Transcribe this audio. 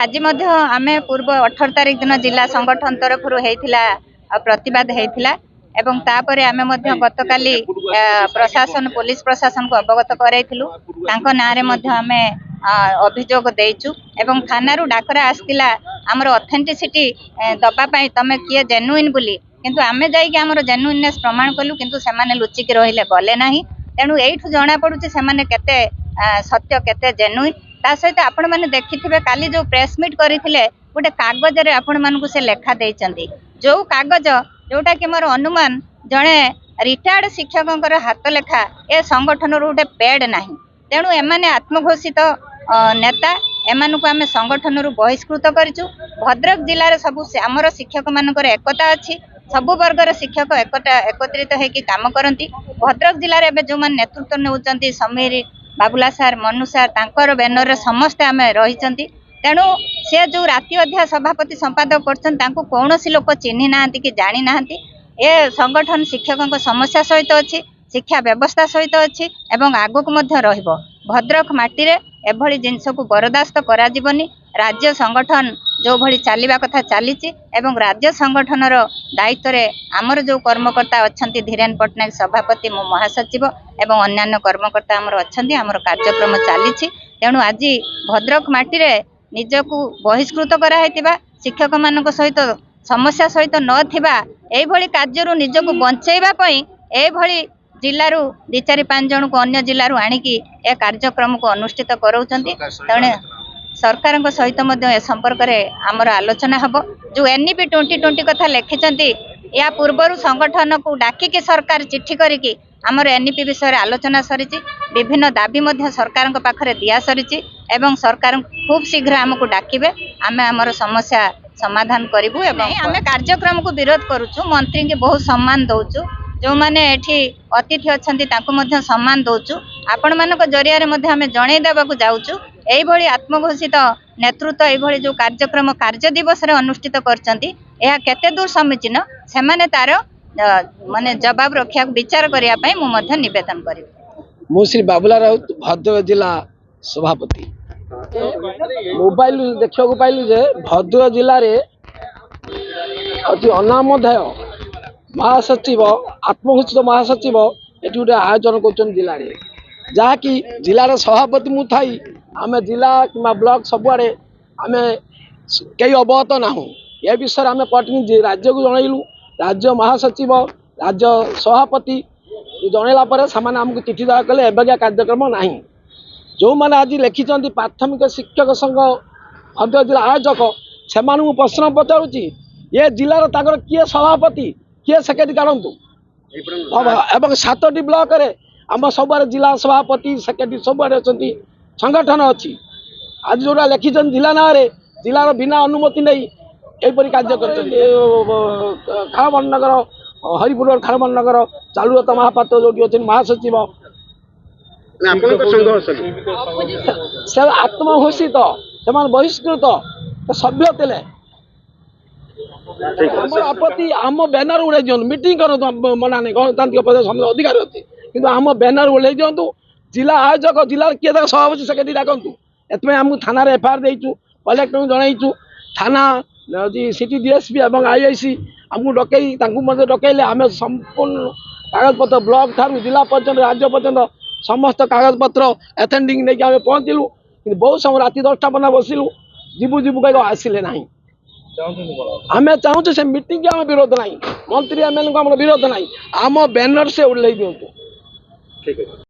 आज आमे पूर्व 18 तारिख दिन जिला संगठन तरफ प्रतिवाद होता एवं तापरे आमे गतकाली प्रशासन पुलिस प्रशासन को अवगत कराइलु आमे अभियोग देचु एवं थाना डाकरा आसला आमर ऑथेंटिसिटी दबापाई तमे किए जेन्युइन बोली किंतु आमे जाइए आमर जेन्युइननेस प्रमाण कलु किंतु सेमाने लुचिकी रहिले गले नाही। तेणु एठु जना पड़ुछि सेमाने केते सत्य केते जेन्युइन। ता सहित आपण माने देखिथिबे काली जो प्रेस मीट करिथिले गोटे कागज रे आपण मानकु से लेखा देइचंती जो कागज जोटा कि मोर अनुमान जणे रिटायर्ड शिक्षकंकर हाथ लेखा ए संगठन रो गोटे पेड नाही। तेणु एमाने आत्मघोषित नेता एमानकु आमे संगठन रो बहिष्कृत करिचु। भद्रक जिल्ला रे सबु हमर शिक्षक मानकर एकता अछि, सबु वर्गर शिक्षक एकत्रित होकर काम करती। भद्रक जिले में जो मान नेतृत्व नौकरी समीर बाबुला सार मनु सार तांकर बैनर समस्ते आम रही। तेणु से जो राति अध्याय सभापति संपादक कर कौन लोक चिन्ह ना कि जानी ना ए संगठन शिक्षकों समस्या सहित अच्छी शिक्षा व्यवस्था सहित अच्छी एवं आगक रहिबो। भद्रक माटी रे एभली जिनस को बरदास्त करा जीवनी। राज्य संगठन जो भली चलवा कथा चली एवं राज्य संगठन दायित्व रे आमर जो कर्मकर्ता अच्छा धीरेन पट्टनायक सभापति मो महासचिव एवं अन्यान्य कर्मकर्ता आमर अच्छा आमर कार्यक्रम चली। तेणु आज भद्रक माटी रे निजकू बहिष्कृत कराइथिबा शिक्षक मान सहित समस्या सहित नथिबा एभली कार्यरू निजकू बंचैबा पई एभली जिल्लारू 2-4-5 जन को अन्य जिल्लारू आनिकी ए कार्यक्रम को अनुष्ठित कराउचंती। तेणु सरकार सहित ए संपर्क में आमर आलोचना हम। जो एनईपी 2020 कथा लिखिं या पूर्वर संगठन को डाकिकी सरकार चिट्ठी करिकी आमर एनईपी विषय आलोचना सरी विभिन्न दाबी सरकार पाखरे दिया सरी एवं सरकार खूब शीघ्र आमको डाकिबे आमे आमर समस्या समाधान करूँ। आम कार्यक्रम को विरोध करुचु, मंत्री के बहुत सम्मान दौचु, जो माने एठी अतिथि अच्छा सम्मान दौचु। आपण मानक जरिया आम जनईदेवाक जाऊँ एई भली आत्मघोषित नेतृत्व एभली जो कार्यक्रम कार्य दिवस रे अनुष्ठित करचंती यह केते दूर समीचीन से माने तार माने जवाब रखिया विचार करिया पई मु मध्य निवेदन करी। मु श्री बाबुला राउत भद्रक जिला सभापति। मोबाइल देखा पाइलु जे भद्रक जिले में अति अनामधेय महासचिव आत्मघोषित महासचिव ये गोटे आयोजन कर जिले में जहाँकि जिलार सभापति मु थाई आम जिला कि ब्लॉक सबुआड़े आम कई अवगत ना ये विषय आम पटनी राज्य को जनइलु। राज्य महासचिव राज्य सभापति जनइला आमको चिठी दया कले एवं कार्यक्रम ना जो मैंने आज लिखिं प्राथमिक शिक्षक संघ भद्रक जिला आयोजक से प्रश्न पचारूँ ये जिलार किए सभापति किए सेक्रेटरी काढ़ु एवं 7टी ब्लॉक रे आम सब जिला सभापति सेक्रेटरी सबुआड़े अच्छा संगठन अच्छी आज जोटा लिखिं जिला ना जिलार बिना अनुमति नहीं यहपरी कार्य कर खारबन नगर हरिपुर खारबन नगर चालुरत महापात्र जो अच्छे महासचिव से आत्मघोषित से बहिष्कृत सभ्य थे आपत्ति आम बैनर उड़े दिखाँ मीटिंग करूँ मना नहीं गणतांत्रिक पद अधिकार अच्छी कि आम बैनर उड़े दिखाँ जिला आयोजक जिला किए सभापति सेक्रेटरी डाकतु एथमें आमको थाना एफआईआर देचु कलेक्टर जनईचु थाना सिटी डीएसपी और आईआईसी आमको डकई डकैले आम संपूर्ण कागजपत्र ब्लॉक ठारू जिला पर्यटन राज्य पर्यटन समस्त कागजपत्र एथेंडिंग नहीं आम पहुँचलु कि बहुत समय राति 10टा बना बसिलु जीवु जीवु कह आसिले ना आम चाहूँ से मीटिंग आम विरोध ना मंत्री एमएलए को आम विरोध ना आम बैनर से उल्लै दिंतु।